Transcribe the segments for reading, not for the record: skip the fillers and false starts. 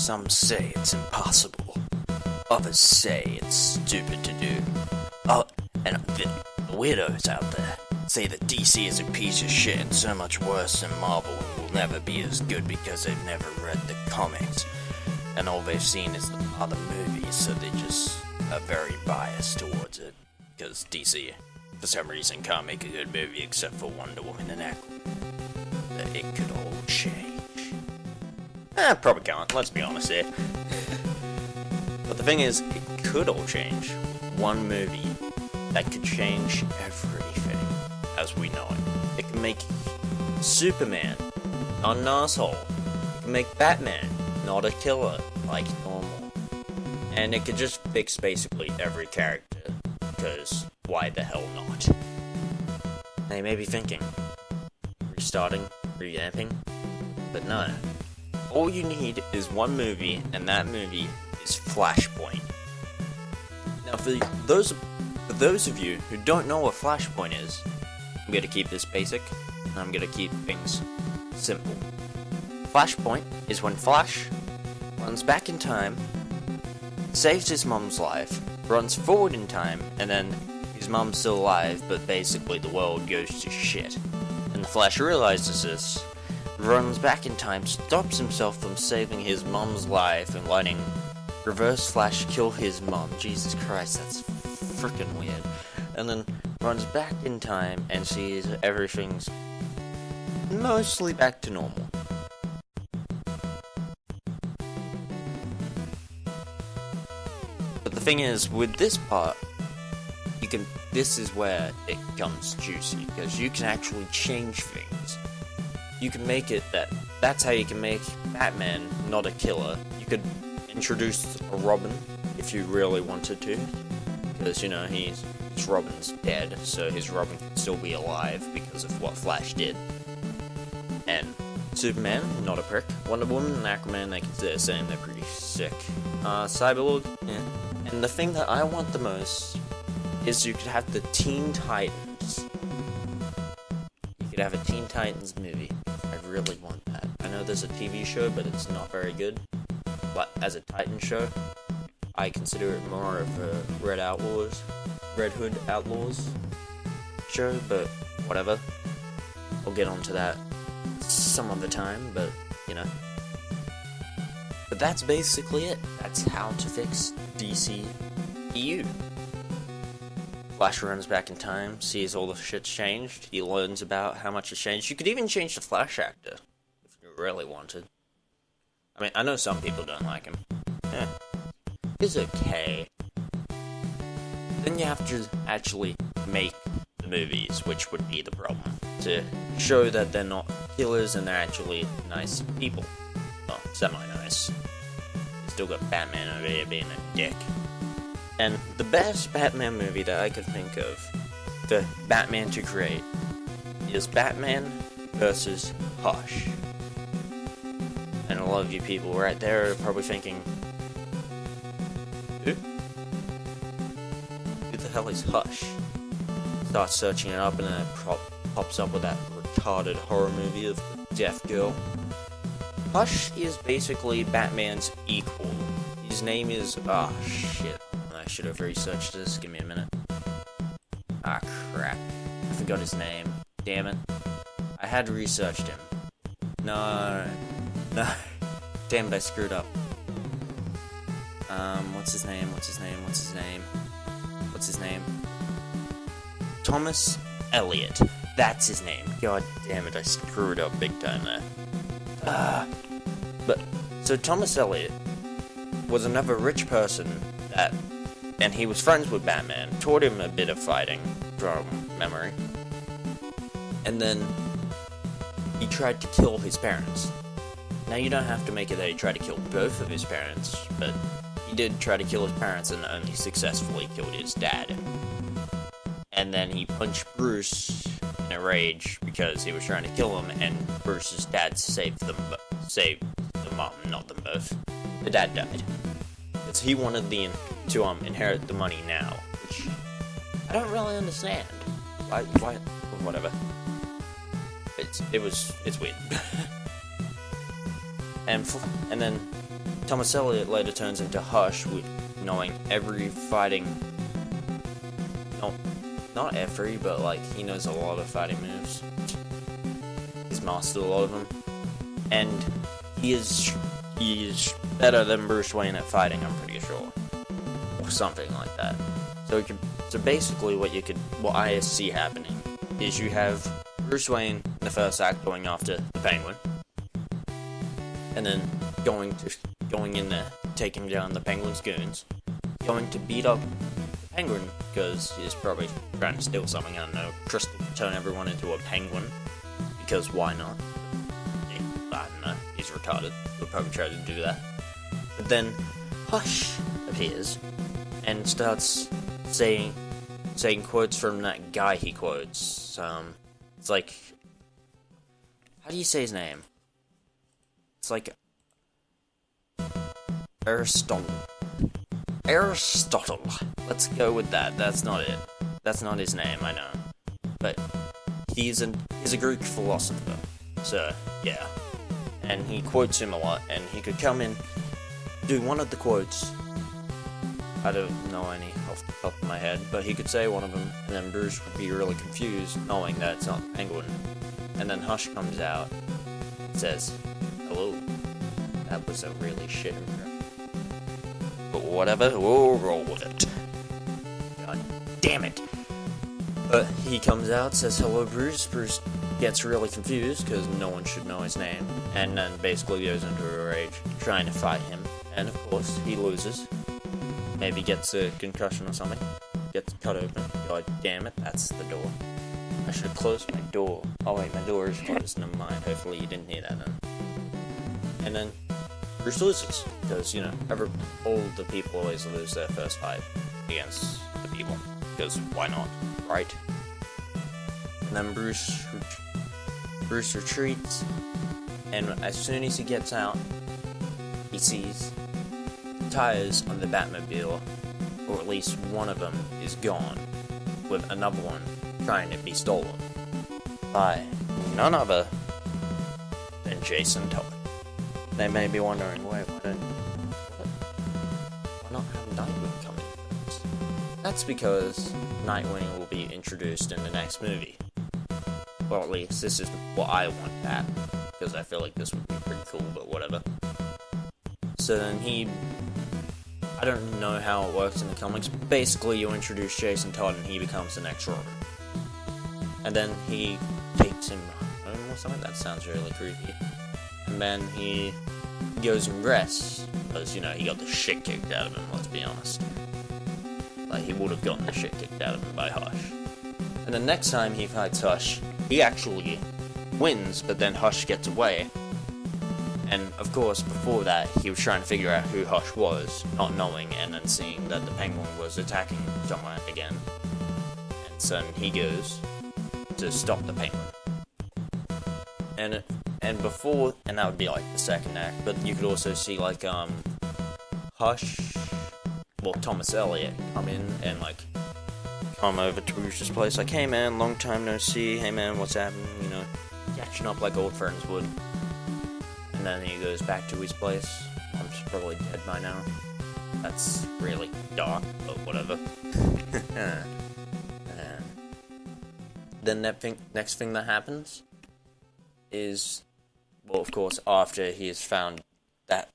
Some say it's impossible. Others say it's stupid to do. Oh, and the weirdos out there say that DC is a piece of shit and so much worse than Marvel and will never be as good because they've never read the comics. And all they've seen is the other movies, so they just are very biased towards it. Because DC, for some reason, can't make a good movie except for Wonder Woman and Aquaman. That it could all change. Probably can't, let's be honest here. But the thing is, it could all change. One movie that could change everything as we know it. It can make Superman not an asshole. It can make Batman not a killer like normal. And it could just fix basically every character, because why the hell not? Now you may be thinking, restarting, revamping, but no. All you need is one movie, and that movie is Flashpoint. Now for those of you who don't know what Flashpoint is, I'm gonna keep this basic, and I'm gonna keep things simple. Flashpoint is when Flash runs back in time, saves his mum's life, runs forward in time, and then his mum's still alive, but basically the world goes to shit. And the Flash realizes this, runs back in time, stops himself from saving his mum's life and letting Reverse Flash kill his mum. Jesus Christ, that's freaking weird. And then runs back in time and sees everything's mostly back to normal. But the thing is, with this part, this is where it becomes juicy, because you can actually change things. You can make it that's how you can make Batman not a killer. You could introduce a Robin if you really wanted to, because his Robin's dead, so his Robin can still be alive because of what Flash did. And Superman, not a prick. Wonder Woman and Aquaman, they can say the same, they're pretty sick. Cyborg, yeah. And the thing that I want the most is you could have the Teen Titans. You could have a Teen Titans movie. I really want that. I know there's a TV show, but it's not very good. But as a Titan show, I consider it more of a Red Hood Outlaws show, but whatever. I'll get onto that some other time, but But that's basically it. That's how to fix DCEU. Flash runs back in time, sees all the shit's changed, he learns about how much it's changed. You could even change the Flash actor, if you really wanted. I mean, I know some people don't like him. He's okay. Then you have to actually make the movies, which would be the problem. To show that they're not killers and they're actually nice people. Well, semi-nice. You still got Batman over here being a dick. And the best Batman movie that I could think of for Batman to create is Batman vs. Hush. And a lot of you people right there are probably thinking, who the hell is Hush? Start searching it up and then it pops up with that retarded horror movie of the deaf girl. Hush is basically Batman's equal. His name is... shit. I should have researched this. Give me a minute. Crap. I forgot his name. Damn it. I had researched him. No. Damn it, I screwed up. What's his name? Thomas Elliot. That's his name. God damn it, I screwed up big time there. So Thomas Elliot was another rich person and he was friends with Batman, taught him a bit of fighting from memory, and then he tried to kill his parents. Now you don't have to make it that he tried to kill both of his parents, but he did try to kill his parents and only successfully killed his dad. And then he punched Bruce in a rage because he was trying to kill him, and Bruce's dad saved the mom, not them both. The dad died. Because he wanted to inherit the money now, which I don't really understand. Why, whatever. It's weird. and then Thomas Elliot later turns into Hush with knowing every fighting... No, not every, but like, he knows a lot of fighting moves. He's mastered a lot of them. And he is better than Bruce Wayne at fighting, I'm pretty sure. Or something like that. So basically what I see happening is you have Bruce Wayne in the first act going after the Penguin, and then going in there, taking down the Penguin's goons, going to beat up the Penguin because he's probably trying to steal something, I don't know, turn everyone into a penguin, because why not? I don't know, he's retarded, he'll probably try to do that. But then Hush appears and starts saying quotes from that guy he quotes. It's like, how do you say his name? It's like Aristotle. Let's go with that. That's not it. That's not his name, I know. But he's a Greek philosopher. So yeah, and he quotes him a lot, and he could come in, do one of the quotes. I don't know any off the top of my head, but he could say one of them, and then Bruce would be really confused, knowing that it's not the Penguin. And then Hush comes out and says, "Hello." That was a really shit impression. But whatever, we'll roll with it. God damn it. But he comes out, says, "Hello, Bruce." Bruce gets really confused, because no one should know his name, and then basically goes into a rage, trying to fight him. And of course, he loses. Maybe gets a concussion or something. Gets cut open. God damn it, that's the door. I should have closed my door. Oh wait, my door is closed, never mind. Hopefully you didn't hear that then. And then Bruce loses. Because, all the people always lose their first fight against the people. Because why not, right? And then Bruce retreats. And as soon as he gets out, he sees tires on the Batmobile, or at least one of them is gone, with another one trying to be stolen by none other than Jason Todd. They may be wondering, why not have Nightwing come in first? That's because Nightwing will be introduced in the next movie. Or at least this is what I want to happen, because I feel like this would be pretty cool, but whatever. So then I don't know how it works in the comics. Basically, you introduce Jason Todd and he becomes the next Robin. And then he takes him home or something. That sounds really creepy. And then he goes and rests, because, he got the shit kicked out of him, let's be honest. Like, he would have gotten the shit kicked out of him by Hush. And the next time he fights Hush, he actually wins, but then Hush gets away. And, of course, before that, he was trying to figure out who Hush was, not knowing, and then seeing that the Penguin was attacking somewhere again. And so he goes to stop the Penguin. And that would be, like, the second act, but you could also see, like, Hush, Thomas Elliot come in and, like, come over to Bruce's place, like, "Hey, man, long time no see, hey, man, what's happening," catching up like old friends would. And then he goes back to his place. I'm probably dead by now. That's really dark, but whatever. Then next thing that happens is, of course, after he has found that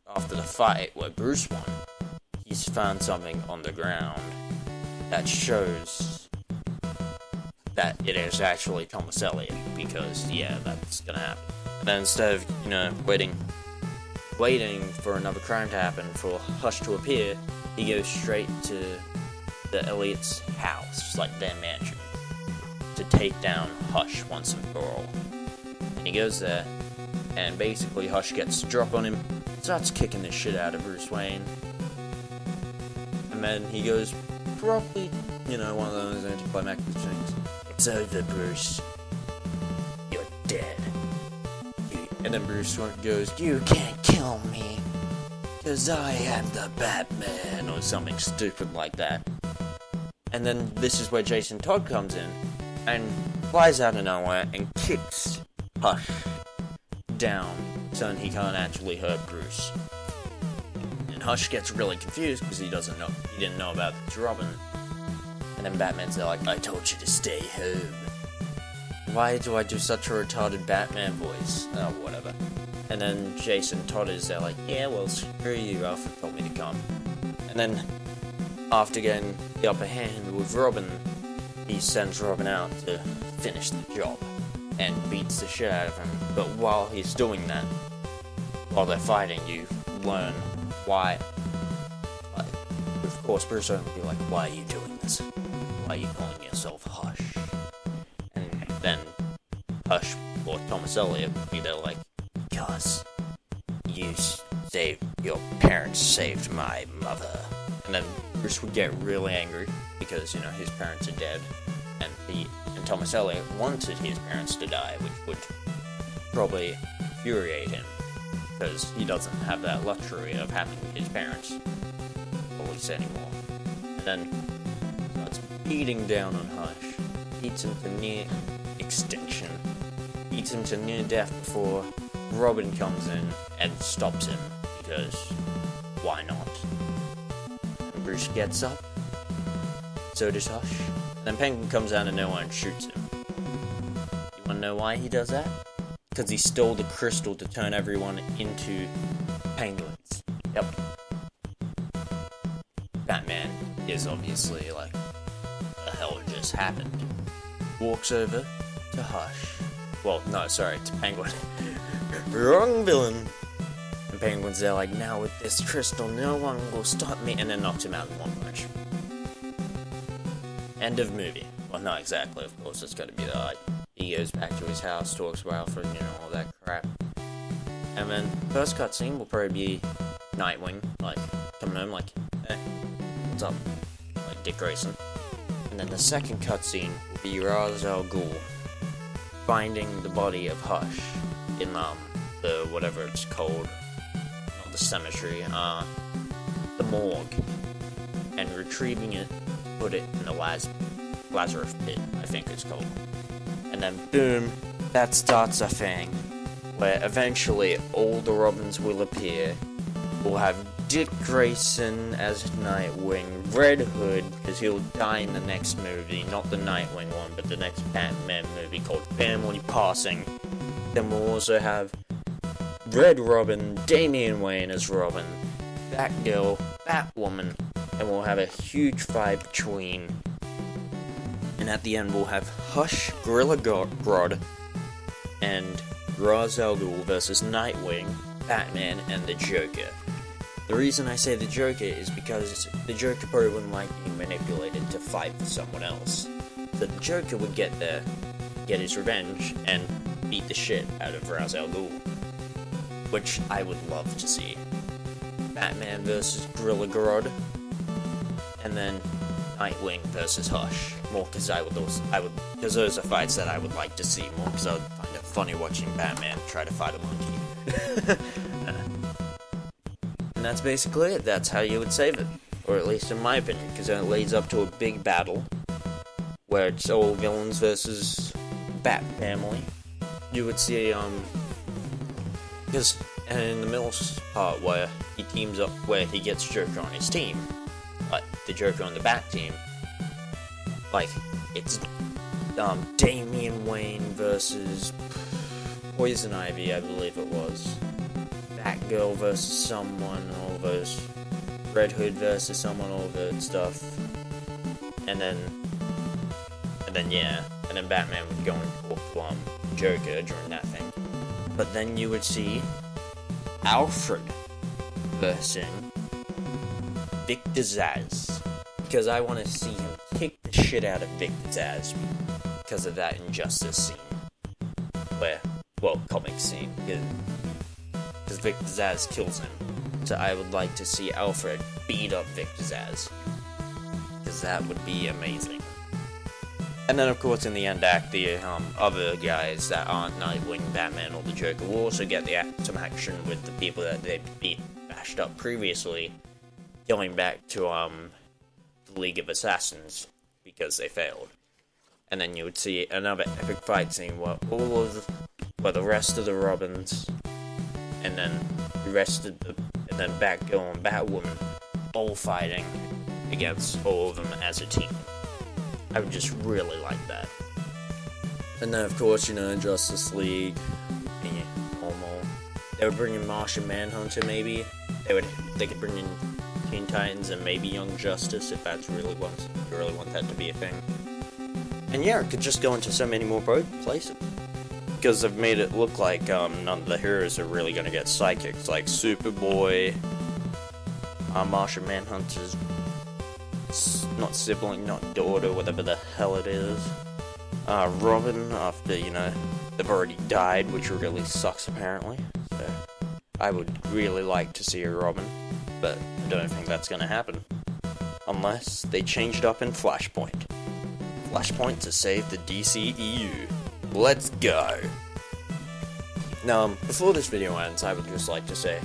after the fight where Bruce won, he's found something on the ground that shows that it is actually Thomas Elliot, because, yeah, that's gonna happen. And then instead of, waiting for another crime to happen, for Hush to appear, he goes straight to the Elliots' house, like their mansion, to take down Hush once and for all. And he goes there, and basically Hush gets the drop on him, starts kicking the shit out of Bruce Wayne, and then he goes, probably, one of those anticlimactic things, "It's over, Bruce. You're dead." And then Bruce goes, "You can't kill me, 'cause I am the Batman," or something stupid like that. And then this is where Jason Todd comes in, and flies out of nowhere, and kicks Hush down, so he can't actually hurt Bruce. Hush gets really confused because he didn't know about this Robin. And then Batman's like, I told you to stay home. Why do I do such a retarded Batman voice? Oh, whatever. And then Jason Todd is there like, yeah, well, screw you, Alfred told me to come. And then, after getting the upper hand with Robin, he sends Robin out to finish the job, and beats the shit out of him. But while he's doing that, while they're fighting, you learn why. Like, of course, Bruce Wayne will be like, why are you doing this? Why are you calling yourself Hush? And then Hush, or Thomas Elliot, would be there like, because your parents saved my mother. And then Bruce would get really angry because, you know, his parents are dead, and Thomas Elliot wanted his parents to die, which would probably infuriate him, because he doesn't have that luxury of having his parents, at least anymore. And then starts beating down on Hush, beats him to near extinction, beats him to near death before Robin comes in and stops him, because why not? And Bruce gets up, so does Hush, and then Penguin comes out of nowhere and shoots him. You wanna know why he does that? Because he stole the crystal to turn everyone into penguins. Yep. Batman is obviously like, what the hell just happened? Walks over to Hush. Well, no, sorry, to Penguin. Wrong villain. And Penguin's there like, now with this crystal, no one will stop me, and then knocks him out in one punch. End of movie. Well, not exactly, of course, it's gotta be that. He goes back to his house, talks to Alfred, you know, all that crap. And then, first cutscene will probably be Nightwing, like, coming home, like, hey, what's up? Like, Dick Grayson. And then the second cutscene will be Ra's al Ghul finding the body of Hush in, the, whatever it's called, not the cemetery, the morgue, and retrieving it, put it in the Lazarus pit, I think it's called. And then boom, that starts a thing where eventually all the Robins will appear. We'll have Dick Grayson as Nightwing, Red Hood, because he'll die in the next movie, not the Nightwing one, but the next Batman movie called Family Passing. Then we'll also have Red Robin, Damian Wayne as Robin, Batgirl, Batwoman, and we'll have a huge fight between. And at the end, we'll have Hush, Gorilla Grodd, and Ra's al Ghul versus Nightwing, Batman, and the Joker. The reason I say the Joker is because the Joker probably wouldn't like being manipulated to fight for someone else. So the Joker would get there, get his revenge, and beat the shit out of Ra's al Ghul. Which I would love to see. Batman versus Gorilla Grodd, and then Nightwing versus Hush. More because because those are fights that I would like to see more, because I would find it funny watching Batman try to fight a monkey. And that's basically it. That's how you would save it, or at least in my opinion, because then it leads up to a big battle where it's all villains versus Bat Family. You would see because in the middle part where he teams up, where he gets Joker on his team, like the Joker on the Bat team, like it's Damian Wayne versus Poison Ivy, I believe it was, Batgirl versus someone, all those, Red Hood versus someone, all that stuff, and then Batman would go and talk to Joker during that thing. But then you would see Alfred versus Victor Zsasz, because I want to see him kick the shit out of Victor Zsasz because of that Injustice scene, comic scene, because Victor Zsasz kills him. So I would like to see Alfred beat up Victor Zsasz, because that would be amazing. And then, of course, in the end act, the other guys that aren't Nightwing, Batman, or the Joker will also get some action with the people that they bashed up previously, going back to the League of Assassins because they failed. And then you would see another epic fight scene where the rest of the Robins, and then the rest of the and then Batgirl and Batwoman all fighting against all of them as a team. I would just really like that. And then, of course, Justice League, normal. They would bring in Martian Manhunter, maybe. They could bring in Teen Titans and maybe Young Justice if that's really you really want that to be a thing. And yeah, it could just go into so many more places. Because they've made it look like none of the heroes are really going to get psychics, like Superboy, Martian Manhunter's not sibling, not daughter, whatever the hell it is. Robin, after, they've already died, which really sucks apparently. So, I would really like to see a Robin, but I don't think that's going to happen. Unless they change it up in Flashpoint. Flashpoint to save the DCEU. Let's go! Now, before this video ends, I would just like to say,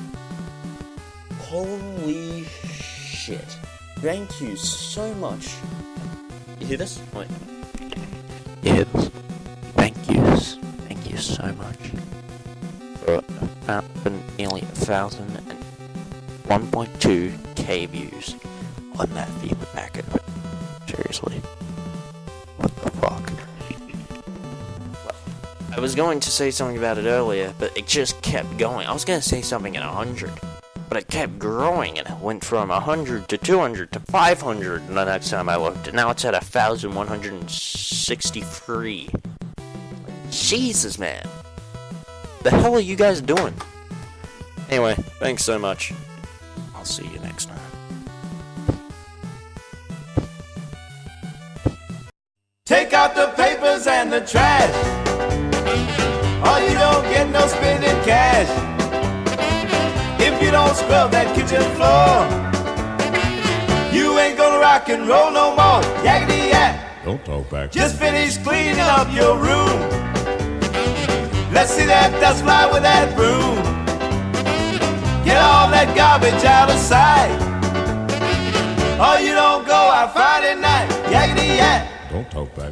holy shit. Thank you so much. You hear this? Wait. Yes. Thank you so much for nearly 1.2k views on that FIFA packet. Seriously. What the fuck? I was going to say something about it earlier, but it just kept going. I was going to say something at 100, but it kept growing, and it went from 100 to 200 to 500 the next time I looked, and now it's at 1,163. Jesus, man. The hell are you guys doing? Anyway, thanks so much. I'll see you next time. Take out the papers and the trash, or you don't get no spending cash. If you don't scrub that kitchen floor, you ain't gonna rock and roll no more. Yakety yak. Don't talk back. Just finish cleaning up your room. Let's see that dust fly with that broom. Get all that garbage out of sight, or you don't go out Friday night. Yakety yak. Don't talk back.